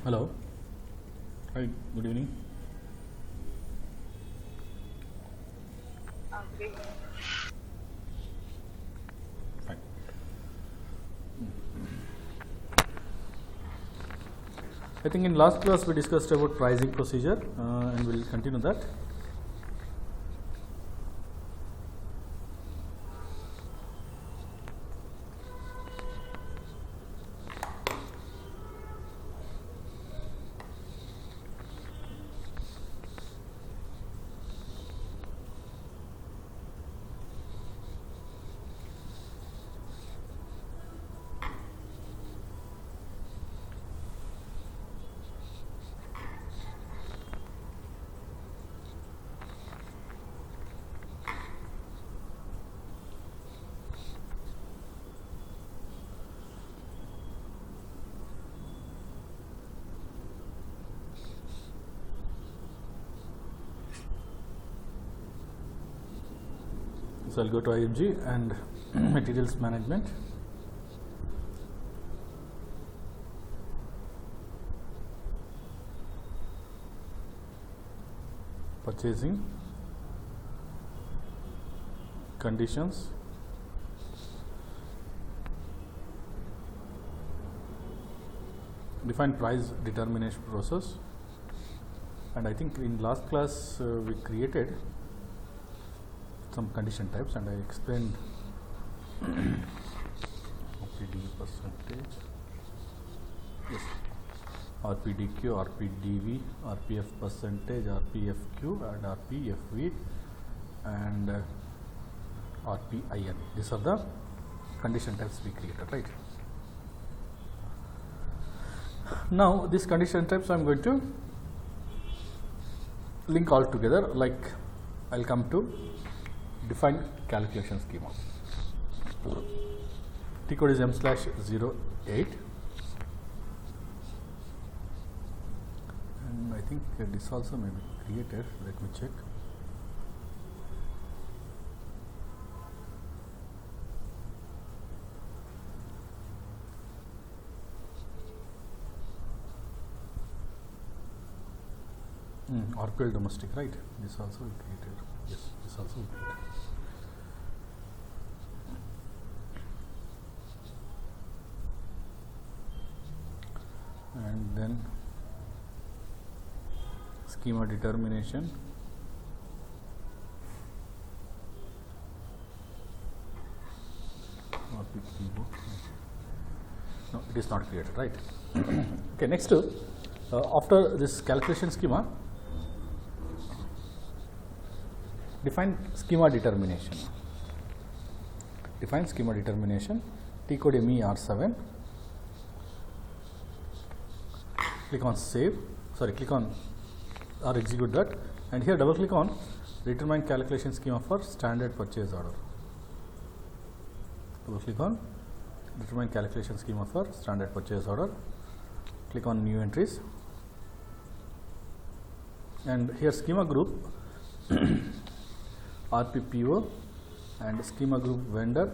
Hello. Hi, good evening. Okay. Fine. I think in last class we discussed about pricing procedure and we'll continue that. So I'll go to IMG and materials management. Purchasing, conditions, define price determination process, and I think in last class we created some condition types and I explained RPD percentage, yes, RPDQ, RPDV, RPF percentage, RPFQ and RPFV and RPIN. These are the condition types we created, right? Now these condition types I am going to link all together, like I will come to define calculation schema. T code is M/08 and I think this also may be created. Let me check. RPL domestic, right? This also we created. Yes, this also we created. And then schema determination, no, it is not created, right? Okay, next after this calculation schema, define schema determination. Define schema determination. T code MER7. Click on save. Sorry, click on or execute that, and here double click on determine calculation schema for standard purchase order. Double click on determine calculation schema for standard purchase order. Click on new entries, and here schema group RPPO and schema group vendor,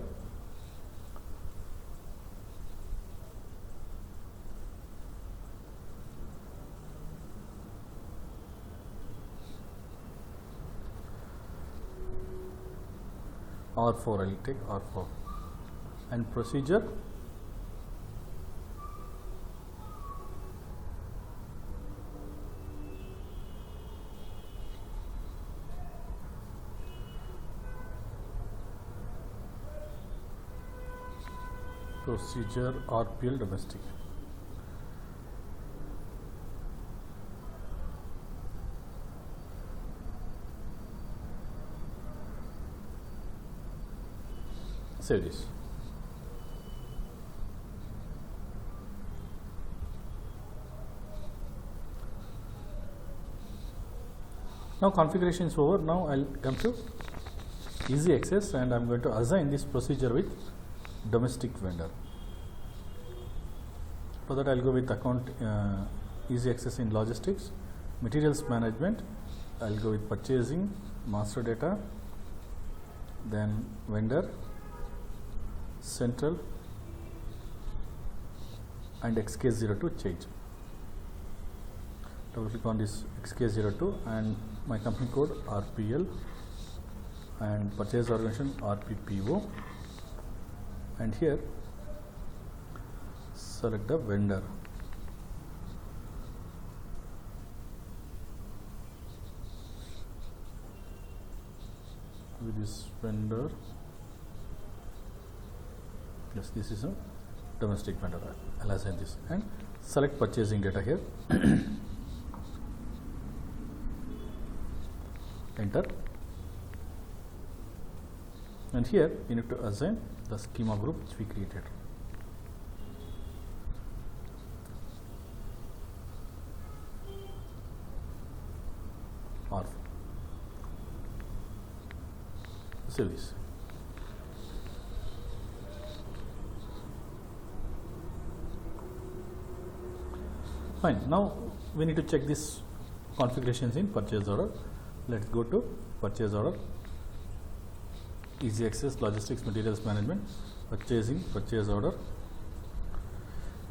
R4, I will take R4, and procedure RPL domestic. Save this. Now configuration is over. Now I will come to easy access and I am going to assign this procedure with domestic vendor. For that I will go with account easy access in logistics, materials management, I will go with purchasing, master data, then vendor, central and XK02 change. double click on this XK02 and my company code RPL and purchase organization RPPO, and here select the vendor. With this vendor, yes, this is a domestic vendor. I'll assign this and select purchasing data here. Enter, and here you need to assign the schema group which we created. Or save this. Fine. Now we need to check this configurations in purchase order. Let's go to purchase order, easy access, logistics, materials management, purchasing, purchase order,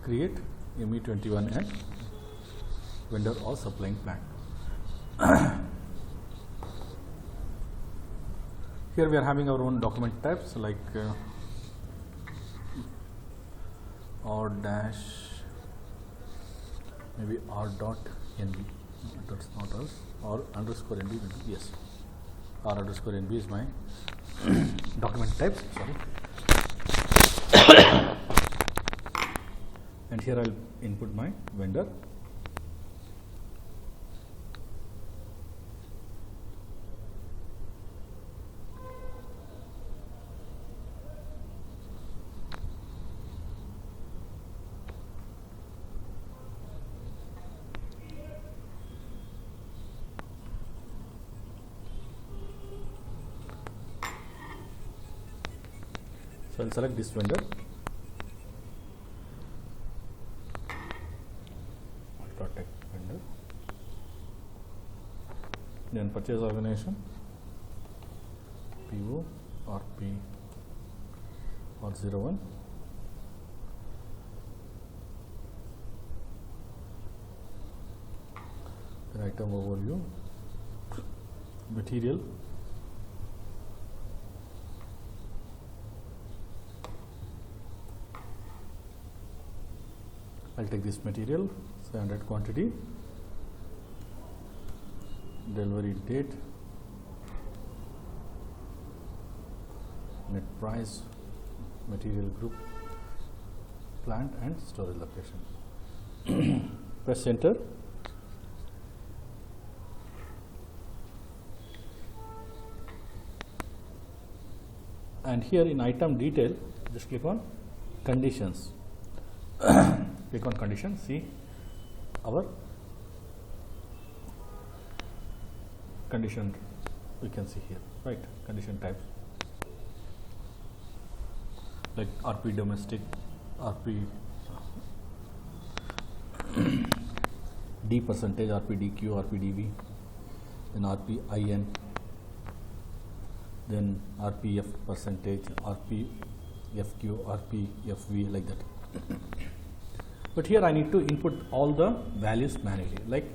create ME21 and vendor or supplying plan. Here we are having our own document types like or dash, maybe r dot nb, that's not us, or underscore nb, yes, r underscore nb is my document types, sorry. And here I'll input my vendor. So I'll select this vendor, Ultratech vendor, then purchase organization, PO RP or 01, then item overview, material, I'll take this material, 700 quantity, delivery date, net price, material group, plant and storage location. Press enter. And here in item detail, just click on conditions. Click on condition, see our condition, we can see here, right, condition types like RP domestic, RP D percentage, RP DQ, RP DV, then RP IN, then RPF percentage, RP FQ, RP FV, like that. But here I need to input all the values manually, like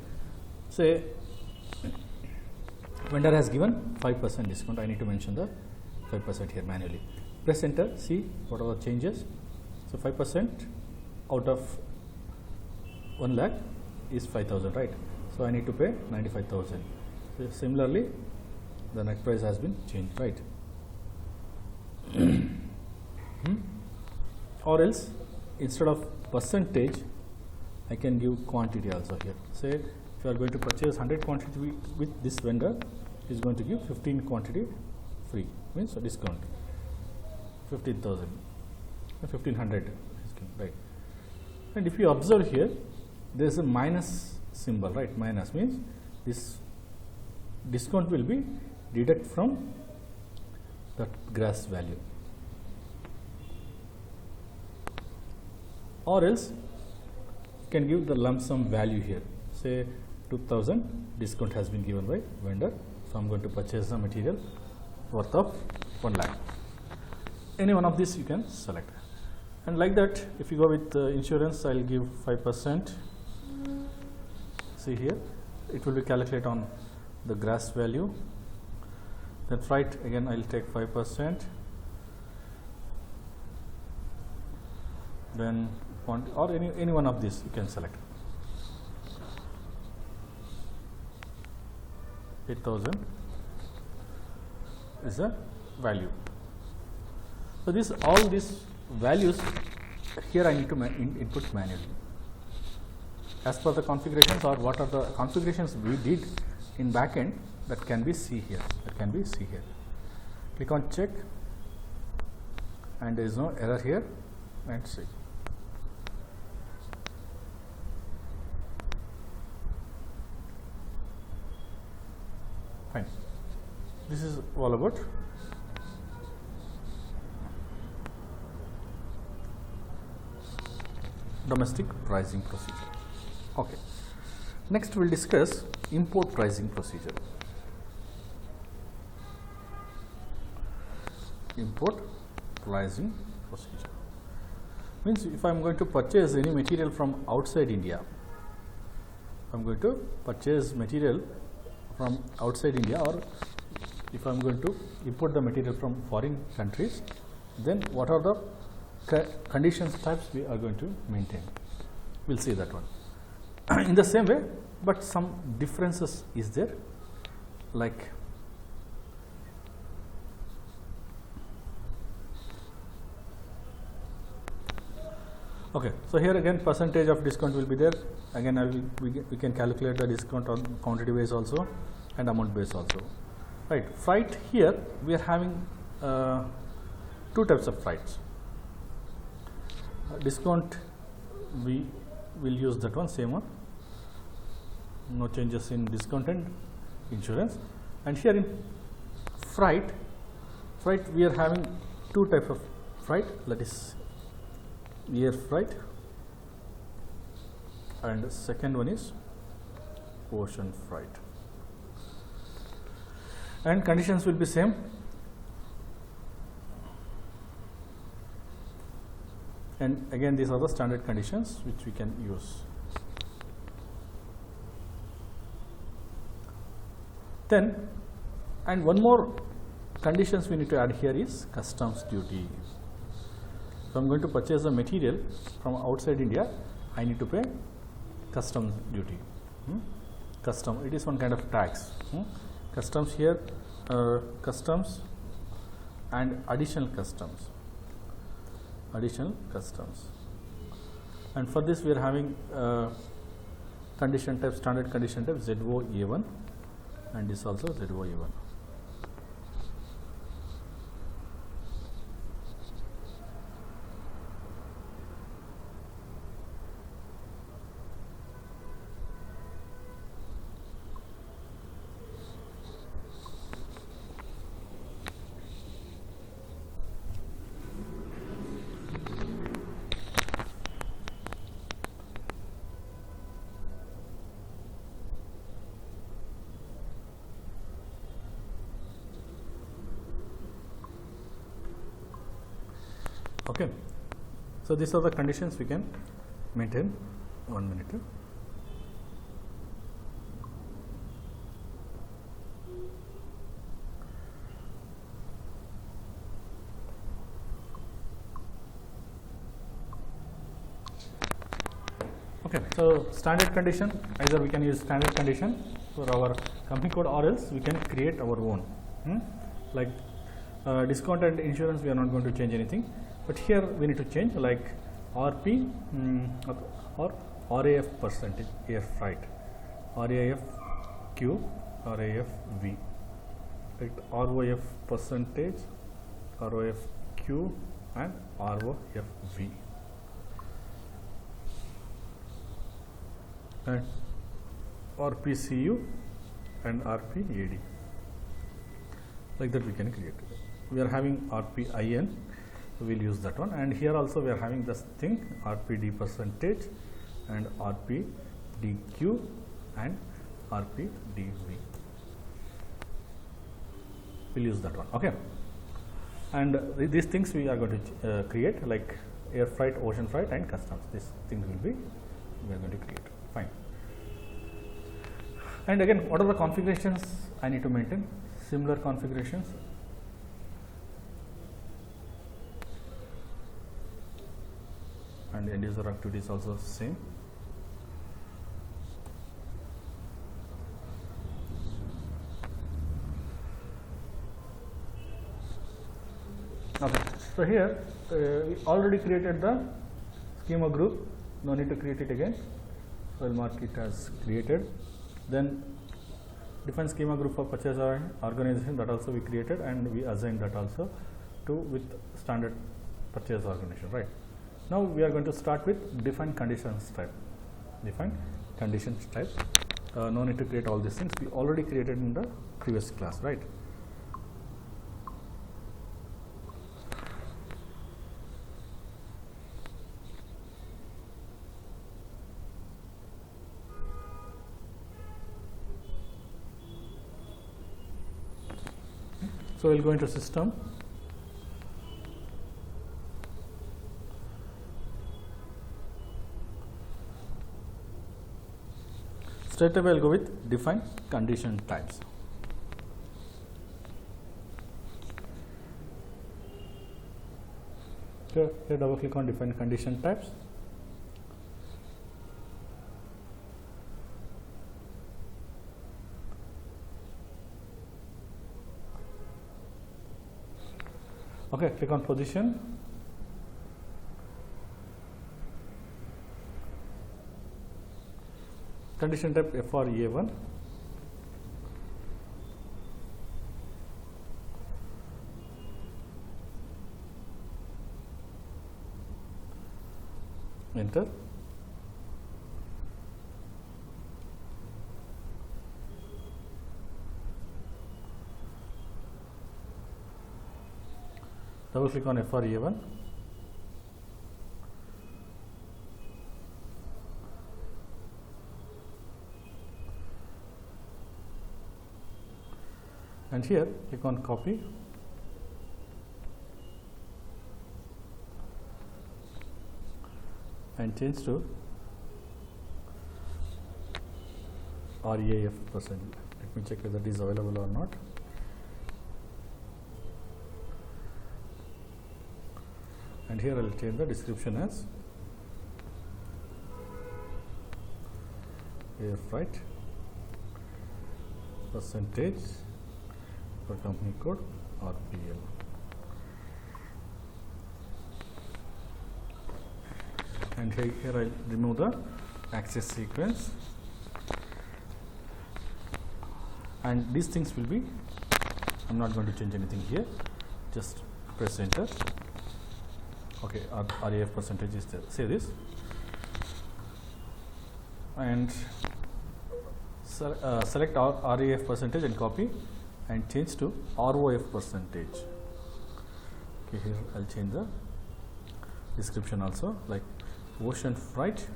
say vendor has given 5% discount, I need to mention the 5% here manually. Press enter, see what are the changes. So 5% out of 1 lakh is 5,000, right? So I need to pay 95,000. So similarly, the net price has been changed, right? Or else, instead of percentage, I can give quantity also here. Say if you are going to purchase 100 quantity with this vendor, is going to give 15 quantity free, means a discount, 15,000, 1,500, right? And if you observe here, there is a minus symbol, right? Minus means this discount will be deduct from the gross value. Or else you can give the lump sum value here. Say 2,000 discount has been given by vendor, so I am going to purchase the material worth of 1 lakh. Any one of these you can select. And like that, if you go with insurance, I will give 5%. see here, it will be calculated on the gross value. Then freight, again I will take 5%, then or any one of these you can select. 8,000 is the value. So this all these values here I need to input manually as per the configurations, or what are the configurations we did in backend, that can be see here. Click on check, and there is no error here, and see. Fine. This is all about domestic pricing procedure. Okay. Next we will discuss import pricing procedure. Import pricing procedure means if I am going to purchase any material from outside India, I am going to purchase material from outside India, or if I am going to import the material from foreign countries, then what are the conditions types we are going to maintain. We will see that one. In the same way, but some differences is there, like okay, so here again percentage of discount will be there. Again we can calculate the discount on quantity base also and amount base also. Right, freight, here we are having two types of freights. Discount, we will use that one, same one, no changes in discount and insurance. And here in freight we are having two types of freight, that is air freight, and the second one is ocean freight. And conditions will be same. And again these are the standard conditions which we can use. Then, and one more conditions we need to add here is customs duty. So I am going to purchase a material from outside India, I need to pay customs duty. Custom, it is one kind of tax. Customs here, customs and additional customs. And for this we are having condition type, standard condition type ZOA1, and this also ZOA1. Okay, so these are the conditions we can maintain. 1 minute. Okay, so standard condition, either we can use standard condition for our company code, or else we can create our own. Like discount and insurance, we are not going to change anything. But here we need to change, like RP or RAF percentage air freight, RAF Q, RAF V, right? ROF percentage, ROF Q and ROF V, and RPCU and RPAD, like that we can create. We are having RPIN, we will use that one, and here also we are having this thing, RPD percentage and RPDQ and RPDV. We will use that one. Okay, and these things we are going to create, like air freight, ocean freight and customs. These things will be we are going to create. Fine. And again, what are the configurations I need to maintain? Similar configurations. And end user activity is also same. Okay, so here we already created the schema group, no need to create it again. So I will mark it as created. Then define schema group for purchase organization, that also we created, and we assigned that also to with standard purchase organization, right? Now we are going to start with define conditions type. Define conditions type. No need to create all these things, we already created in the previous class, right? So we'll go into system. Straight away I'll go with define condition types. So here double click on define condition types. Okay, click on position. Condition type FREA1. Enter. Double click on FREA1. And here click on copy. And change to REAF percent. Let me check whether it is available or not. And here I will change the description as air freight percentage for company code RPL. And here I will remove the access sequence, and these things will be, I am not going to change anything here, just press enter. Okay, RAF percentage is there. Say this, and select RAF percentage and copy, and change to ROF percentage. Okay, here I'll change the description also, like ocean freight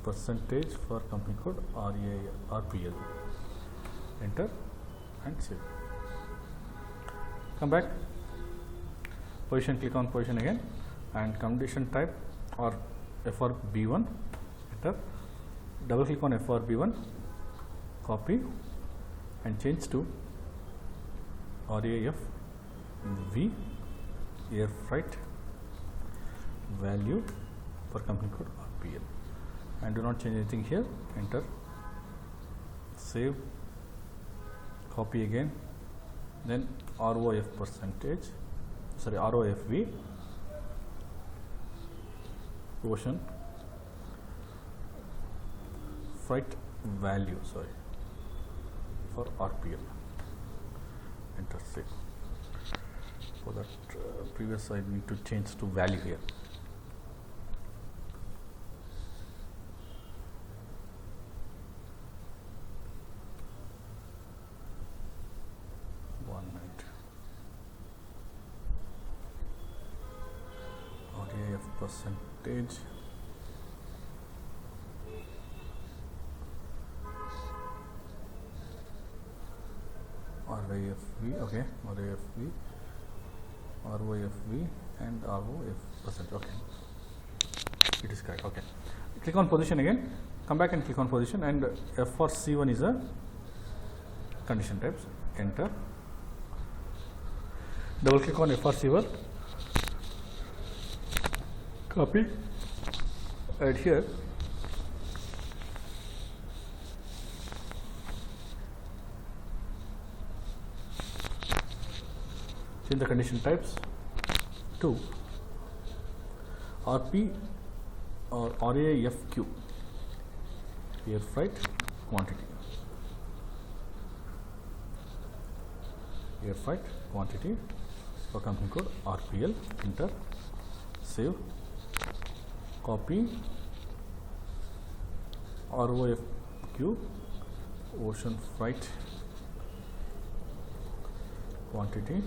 percentage for company code RPL. Enter and save. Come back. Position, click on position again, and condition type or FRB1. Enter. Double click on FRB1. Copy and change to RAF V air freight value for company code RPL, and do not change anything here. Enter, save, copy again, then ROF percentage, sorry, ROFV ocean freight value, sorry, for RPL. Enter, save. For that previous I need to change to value here. RAF percentage, RAFV, okay, RAFV, ROFV and ROF percent, okay, it is correct. Okay, click on position again, come back and click on position, and F for C1 is a condition types, enter, double click on F for C1, copy, add here, change the condition types to RP or RAFQ, air freight quantity, air freight quantity for company code RPL, enter, save, copy, ROFQ, ocean freight quantity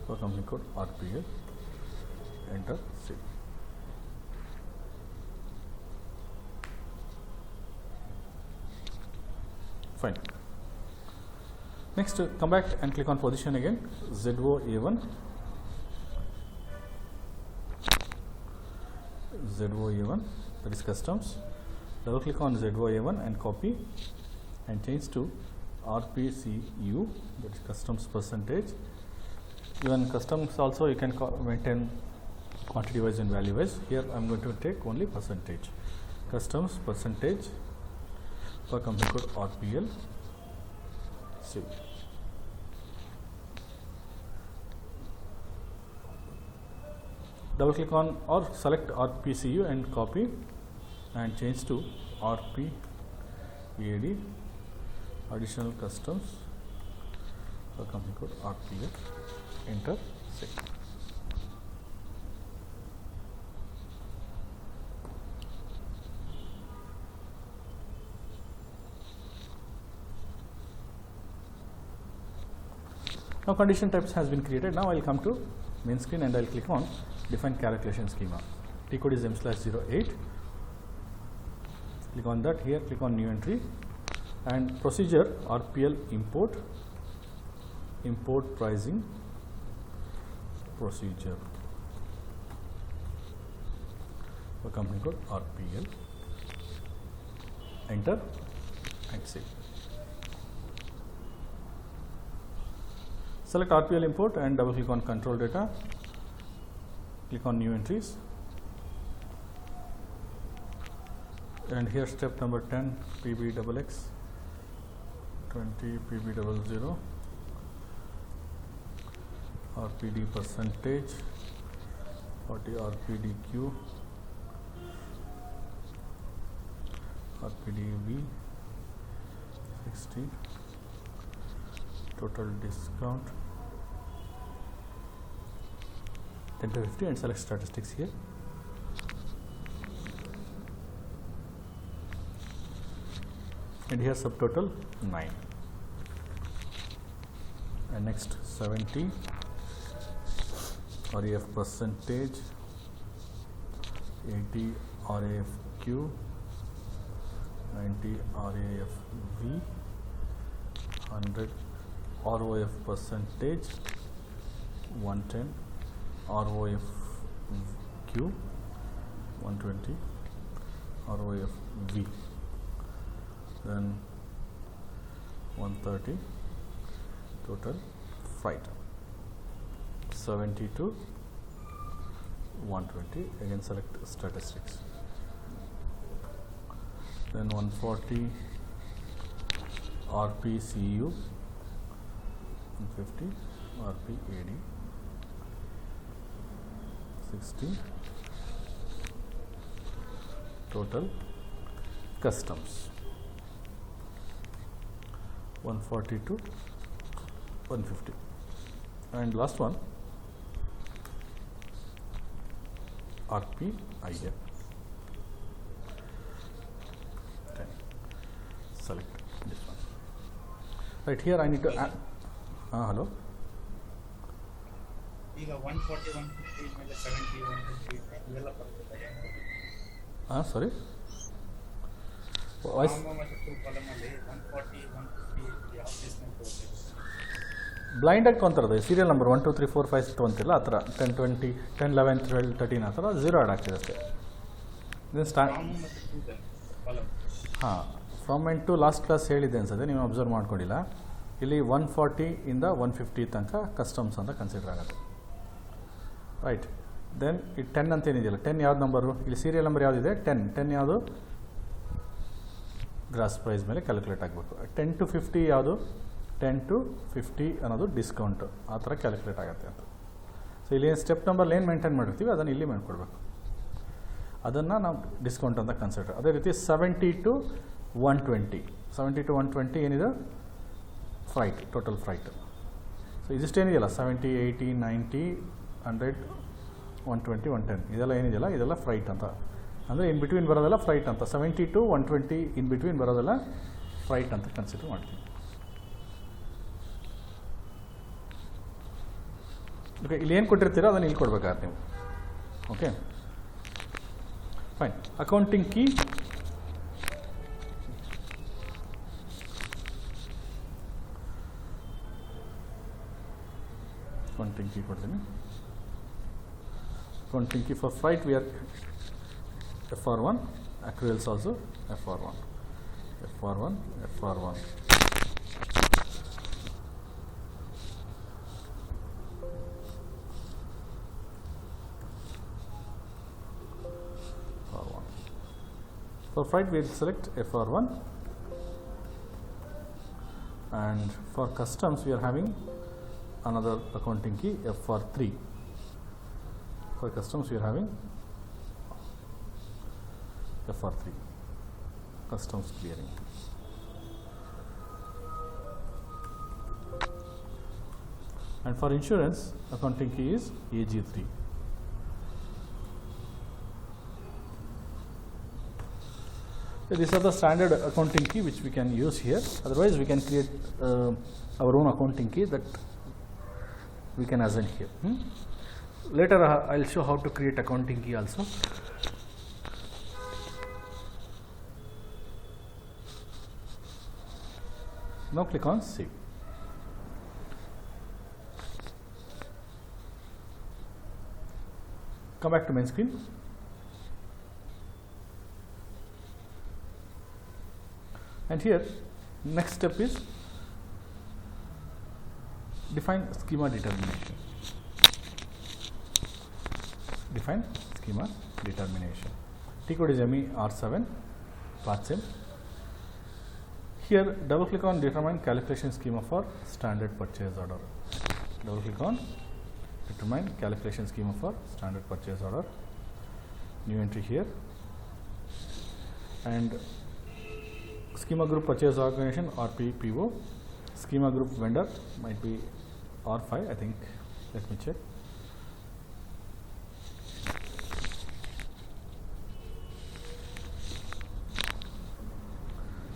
for company code RPL, enter, save. Fine. Next, come back and click on position again, ZOA1, ZOA1, that is customs. Double click on ZOA1 and copy and change to RPCU, that is customs percentage. Even customs also you can maintain quantity wise and value wise. Here I am going to take only percentage, customs percentage for company code RPL, save. Double click on or select RPCU and copy and change to RPAD, additional customs for company code RPL, enter, save. Now condition types has been created. Now I will come to main screen and I will click on define calculation schema. T code is M/08. Click on that. Here click on new entry and procedure RPL import, import pricing procedure for company code RPL, enter and save. Select RPL import and double click on control data, click on new entries, and here step number 10 PBXX 20 PB00 RPD percentage 40 RPDQ RPDV 60 total discount 10 to 50 and select statistics here. And here subtotal 9 and next 70 RAF percentage, 80 RAFQ, 90 RAFV, 100 ROF percentage, 110 ROFQ, 120 ROFV, then 130 total freight, 70 to 120, again select statistics, then 140 RPCU, 150 RPAD, 60 total customs, 140 to 150, and last one RPIF 10. Select this one. Right here I need to add hello. ಈಗ 140 150 ಮೇಲೆ 70 150 ಇವೆಲ್ಲ ಬರ್ತದೆ. Sorry. Voice. Column ಅಲ್ಲಿ 140 150 ಯಾವ placement ಬರುತ್ತೆ? Blind ಆಗಿ ತೊಗೊಂತಿರೋದು serial number 1 2 3 4 5 ತೊಗೊಂತಿಲ್ಲ ಆ ಥರ 10 20 10 11 12 13 ಆ ಥರ 0 ಆ್ಯಡ್ ಆಗ್ತಿದೆ ಅಷ್ಟೇ. then start From ಮತ್ತು to the column. ಹಾಂ from and to last class ಹೇಳಿದೆ ಅನ್ಸುತ್ತೆ, ನೀವು ಅಬ್ಸರ್ವ್ ಮಾಡ್ಕೊಂಡಿಲ್ಲ. ಇಲ್ಲಿ 140 ಇಂದ 150 ತನಕ ಕಸ್ಟಮ್ಸ್ ಅಂತ ಕನ್ಸಿಡರ್ ಆಗುತ್ತೆ, ರೈಟ್. ದೆನ್ ಈ 10 ಅಂತ ಏನಿದೆಯಲ್ಲ, 10 ಯಾವ್ದು ನಂಬರು, ಇಲ್ಲಿ ಸೀರಿಯಲ್ ನಂಬರ್ ಯಾವುದಿದೆ 10 ಯಾವುದು ಗ್ರಾಸ್ ಪ್ರೈಸ್ ಮೇಲೆ ಕ್ಯಾಲ್ಕುಲೇಟ್ ಆಗಬೇಕು. 10 to 50 ಯಾವುದು, 10 to 50 ಅನ್ನೋದು ಡಿಸ್ಕೌಂಟು, ಆ ಥರ ಕ್ಯಾಲ್ಕುಲೇಟ್ ಆಗುತ್ತೆ ಅಂತ. ಸೊ ಇಲ್ಲಿ ಸ್ಟೆಪ್ ನಂಬರ್ ಏನು ಮೇಂಟೈನ್ ಮಾಡಿರ್ತೀವಿ ಅದನ್ನು ಇಲ್ಲಿ ಮಾಡ್ಕೊಡ್ಬೇಕು, ಅದನ್ನು ನಾವು ಡಿಸ್ಕೌಂಟ್ ಅಂತ ಕನ್ಸಿಡರ್. ಅದೇ ರೀತಿ 70 to 120 ಏನಿದೆ ಫ್ರೈಟ್, ಟೋಟಲ್ ಫ್ರೈಟ್. ಸೊ ಇದಿಷ್ಟೇನಿದೆಯಲ್ಲ 70, 80, 90, 100, 120, 110 ಇದೆಲ್ಲ ಏನಿದೆಯಲ್ಲ ಇದೆಲ್ಲ ಫ್ರೈಟ್ ಅಂತ, ಅಂದರೆ ಇನ್ ಬಿಟ್ವೀನ್ ಬರೋದೆಲ್ಲ ಫ್ರೈಟ್ ಅಂತ. 70 to 120 ಇನ್ ಬಿಟ್ವೀನ್ ಬರೋದೆಲ್ಲ ಫ್ರೈಟ್ ಅಂತ ಕನ್ಸಿಡರ್ ಮಾಡ್ತೀವಿ. ಓಕೆ, ಇಲ್ಲಿ ಏನು ಕೊಟ್ಟಿರ್ತೀರೋ ಅದನ್ನು ಇಲ್ಲಿ ಕೊಡ್ಬೇಕಾದ್ರೆ ನೀವು. Okay fine. Accounting key, accounting key ಕೊಡ್ತೀನಿ. Accounting key for freight V R FR1, accruals also FR1, FR1, FR1. For freight we will select FR1, and for customs we are having another accounting key FR3. For customs we are having FR3, customs clearing. And for insurance accounting key is AG3. So these are the standard accounting key which we can use here. Otherwise we can create our own accounting key that we can assign here. Later I'll show how to create accounting key also. Now click on save. Come back to main screen. And here next step is define schema determination. Define schema determination. T code is MER7, path same. Here double click on determine calculation schema for standard purchase order. Double click on determine calculation schema for standard purchase order. New entry here. And schema group purchase organization RPPO. Schema group vendor might be R5, I think. Let me check.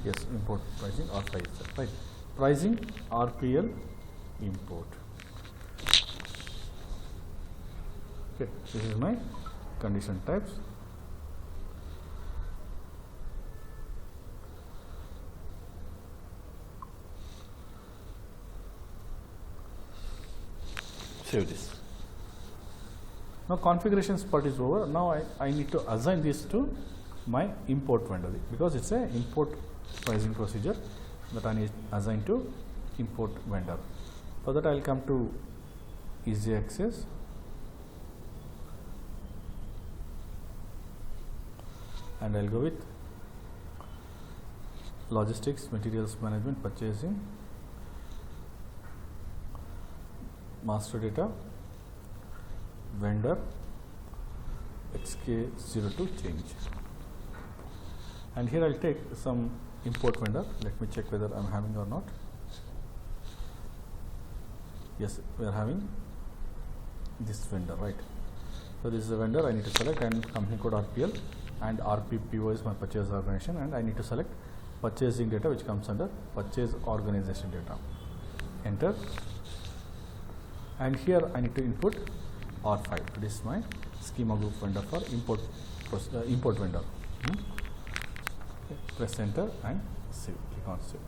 Yes, import pricing R5 is set, right. Pricing RPL import. Okay, this is my condition types. Save this. Now configurations part is over. Now I need to assign this to my import vendor because it's a import pricing procedure that I need assign to import vendor. For that I will come to easy access, and I will go with logistics, materials management, purchasing, master data, vendor, XK02 change. And here I will take some import vendor. Let me check whether I am having or not. Yes, we are having this vendor, right. So this is a vendor I need to select, and company code RPL, and RPPO is my purchase organization, and I need to select purchasing data which comes under purchase organization data. Enter. And here I need to input R5. This is my schema group vendor for import vendor. Okay. Press enter and save. Click on save.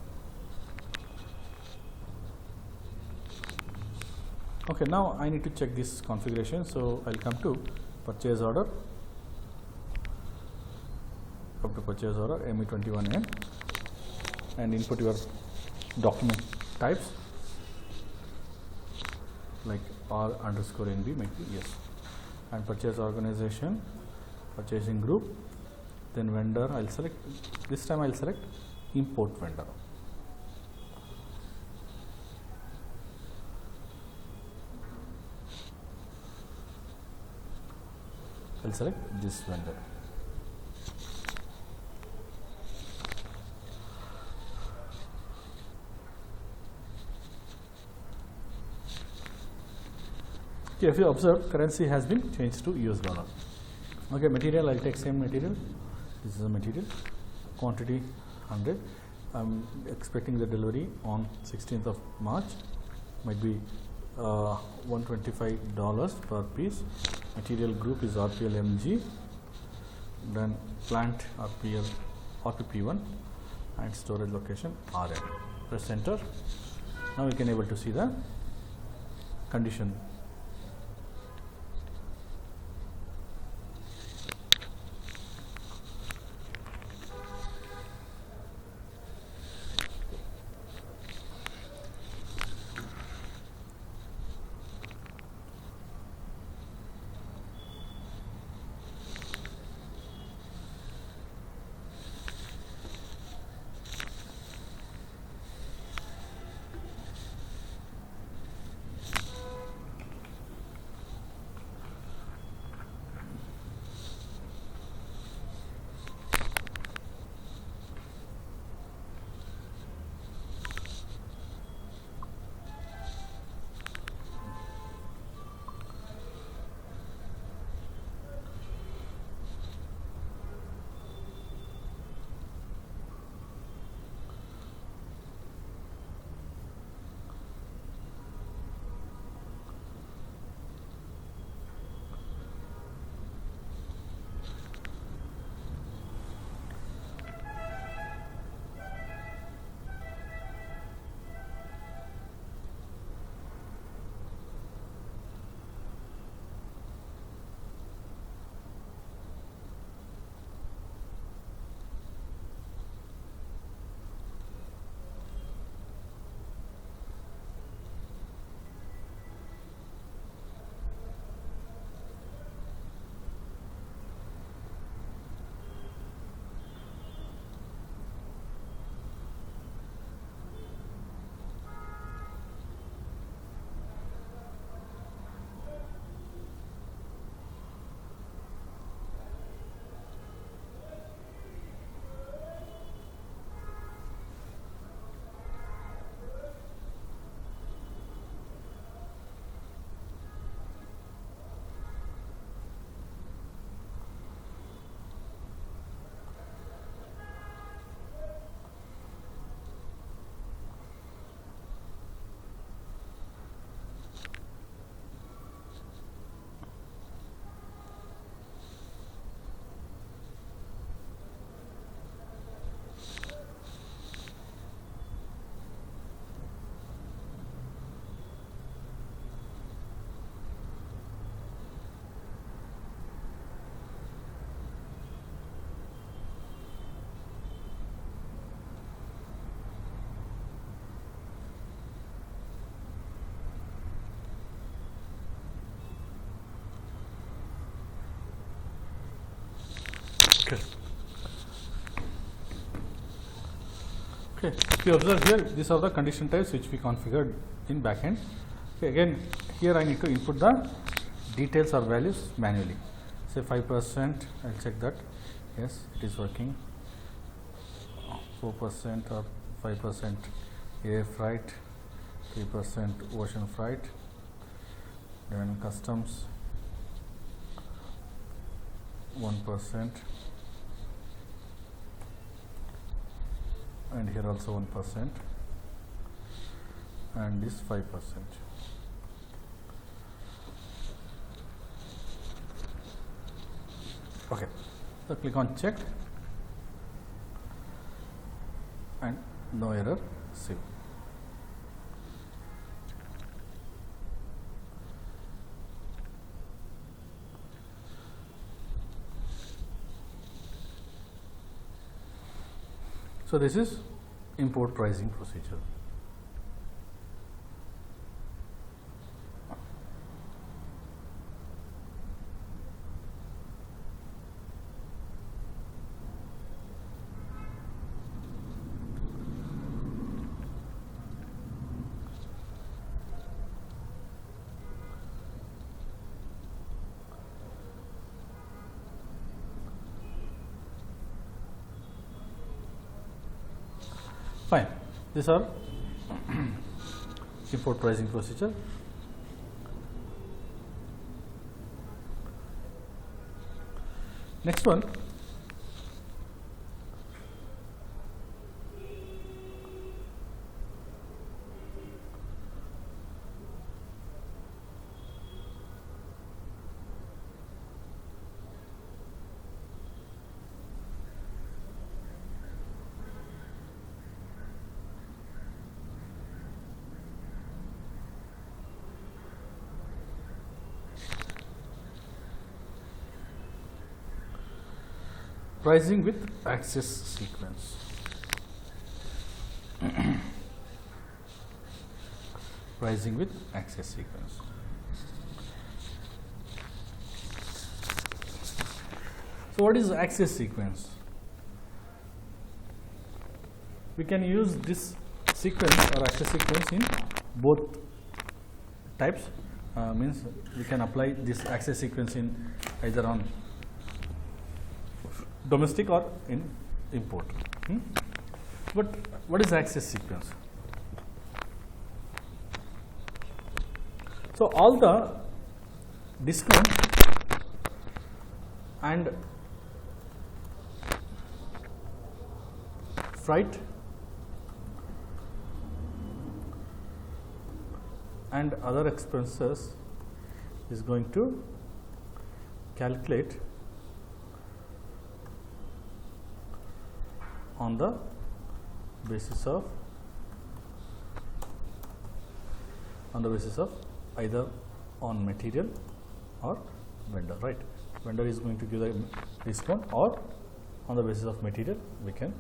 Okay, now I need to check this configuration. So I'll come to purchase order, come to purchase order ME21N and input your document types like R_NB might be yes, and purchase organization, purchasing group, then vendor. I'll select this time. I'll select import vendor. I'll select this vendor. Okay, if you observe, currency has been changed to US dollar. Okay, material, I'll take same material. This is the material. Quantity 100. I'm expecting the delivery on 16th of March. Might be $125 per piece. Material group is RPLMG. Then plant RPP1 and storage location RM. Press enter. Now we can able to see the condition. Okay. Okay. If you observe here, these are the condition types which we configured in backend. Okay. Again, here I need to input the details or values manually. Say 5%. I'll check that. Yes, it is working. 4% or 5% air freight, 3% ocean freight. Then customs 1%. And here also 1%, and this 5%. Okay, so click on check and no error, save. So this is import pricing procedure. Fine. These are import pricing procedure. Next one, pricing with access sequence. Pricing with access sequence. So what is access sequence? We can use this sequence or access sequence in both types. Means we can apply this access sequence in either on domestic or in import. But what is access sequence? So all the discount and freight and other expenses is going to calculate on the basis of either on material or vendor, right? Vendor is going to give the discount, or on the basis of material we can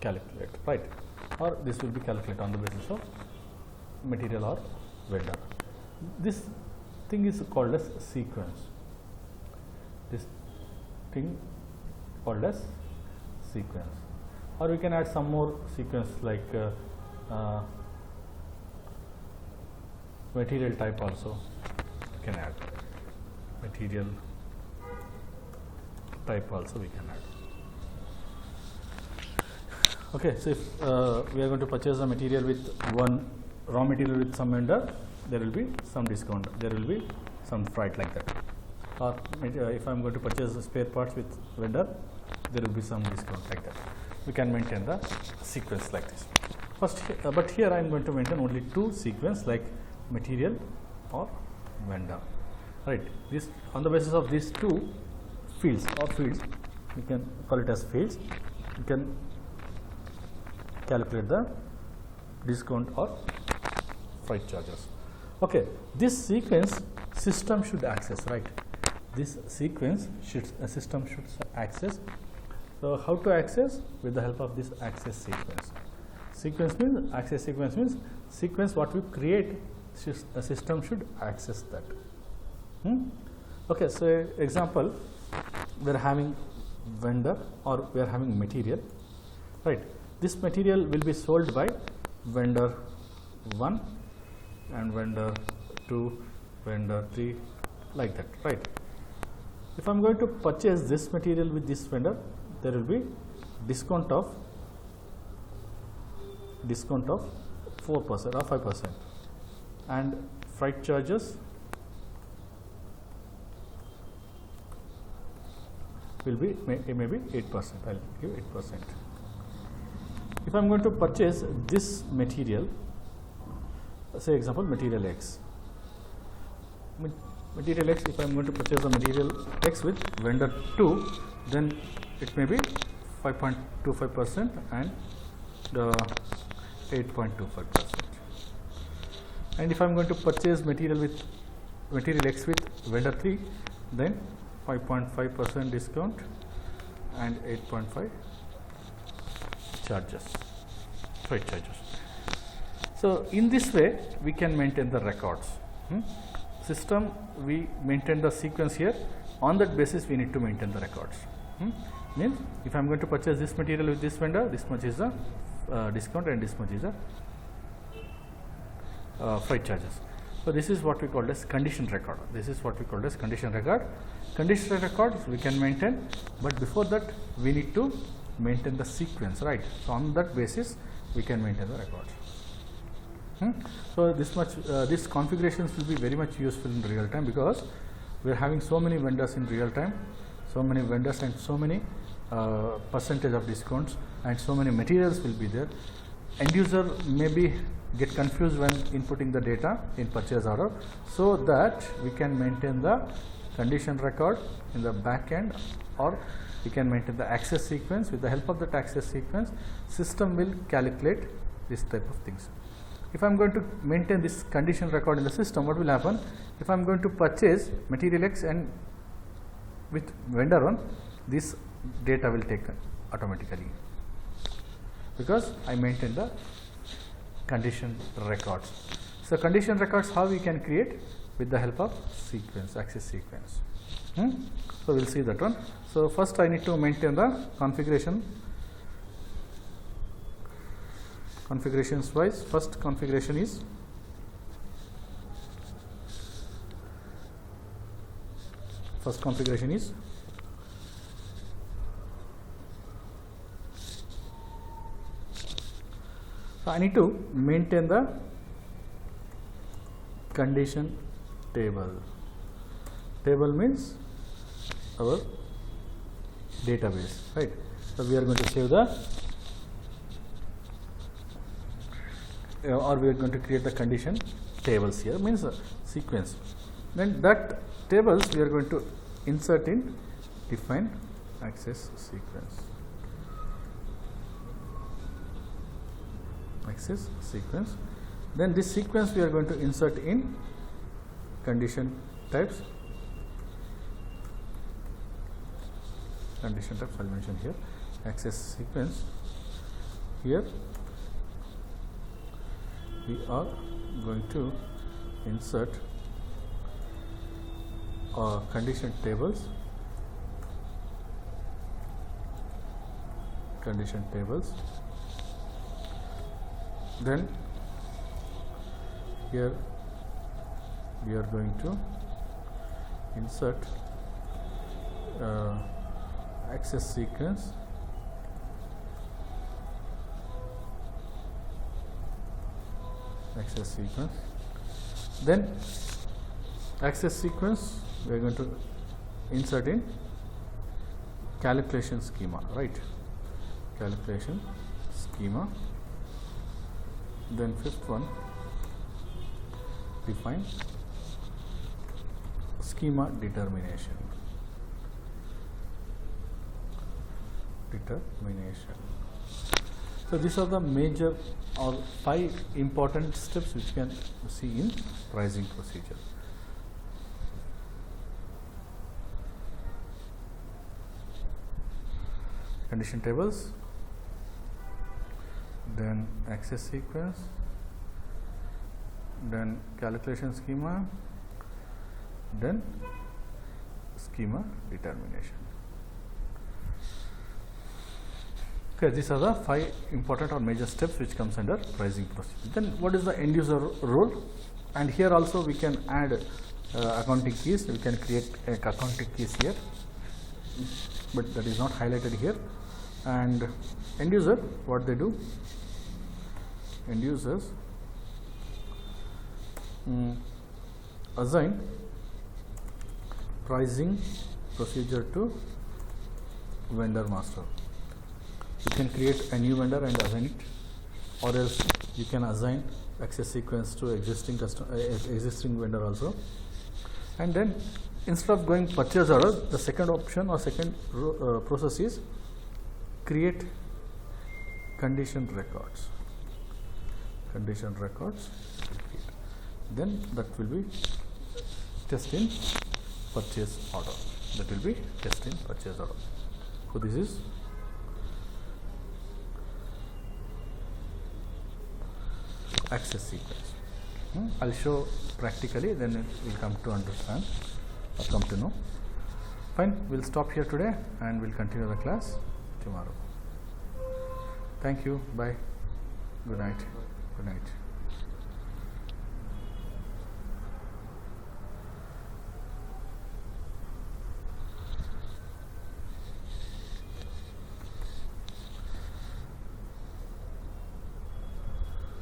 calculate, right? Or this will be calculated on the basis of material or vendor. This thing is called as sequence. This thing called as sequence. Or we can add some more sequence like material type also we can add. Material type also we can add. Okay, so if we are going to purchase a material with one raw material with some vendor, there will be some discount, there will be some freight like that. Or if I am going to purchase spare parts with vendor, there will be some discount like that. We can maintain the sequence like this. First, but here I am going to maintain only two sequence like material or vendor, right? This on the basis of these two fields, we can call it as fields. We can calculate the discount or freight charges. Okay, this sequence system should access, right? This sequence system should access. So how to access? With the help of this access sequence. Sequence means access sequence means sequence what we create, a system should access that. Okay, so example, we are having vendor or we are having material, right? This material will be sold by vendor 1 and vendor 2, vendor 3, like that, right? If I am going to purchase this material with this vendor, there will be discount of 4% or 5%, and freight charges will be maybe 8%. I'll give 8%. If I am going to purchase this material, say example material X. Material X, if I am going to purchase the material X with vendor 2, then it may be 5.25% and 8.25%. And if I am going to purchase material X with vendor 3, then 5.5% discount and 8.5% charges, freight charges. So in this way we can maintain the records. System, we maintain the sequence here. On that basis we need to maintain the records. Means if I am going to purchase this material with this vendor, this much is the discount and this much is the freight charges. So this is what we call as condition record. This is what we call as condition record. Condition records we can maintain, but before that we need to maintain the sequence, right? So on that basis we can maintain the records. So these configurations will be very much useful in real time, because we are having so many vendors in real time, so many vendors and so many percentage of discounts and so many materials will be there. End user maybe get confused when inputting the data in purchase order, so that we can maintain the condition record in the back end, or we can maintain the access sequence. With the help of that access sequence, system will calculate this type of things. If I am going to maintain this condition record in the system, what will happen? If I am going to purchase material X and with vendor 1, this data will take automatically, because I maintain the condition records. So condition records, how we can create? With the help of sequence, access sequence. So we will see that one. So first I need to maintain the configuration. Configurations wise, first configuration is so I need to maintain the condition table. Table means our database, right? So we are going to save the or we are going to create the condition tables here, means sequence. Then that tables we are going to insert in define access sequence. Access sequence. Then this sequence we are going to insert in condition types. Condition types I will mention here. Access sequence. Here we are going to insert condition tables, then here we are going to insert access sequence, then access sequence we are going to insert in calculation schema, right? Calculation schema. Then fifth one, define schema determination. So these are the major or 5 important steps which you can see in pricing procedure. Condition tables, then access sequence, then calculation schema, then schema determination. Okay, these are the 5 important or major steps which comes under pricing procedure. Then what is the end user role? And here also we can add accounting keys. We can create accounting keys here, but that is not highlighted here. And end user, what they do? End users assign pricing procedure to vendor master. You can create a new vendor and assign it, or else you can assign access sequence to existing vendor also. And then instead of going purchase order, the second option or second process is create condition records. Then that will be test in purchase order. So this is access sequence. I'll show practically, then we'll come to understand or come to know. Fine, we'll stop here today and we'll continue the class tomorrow. Thank you. Bye. Good night. Good night.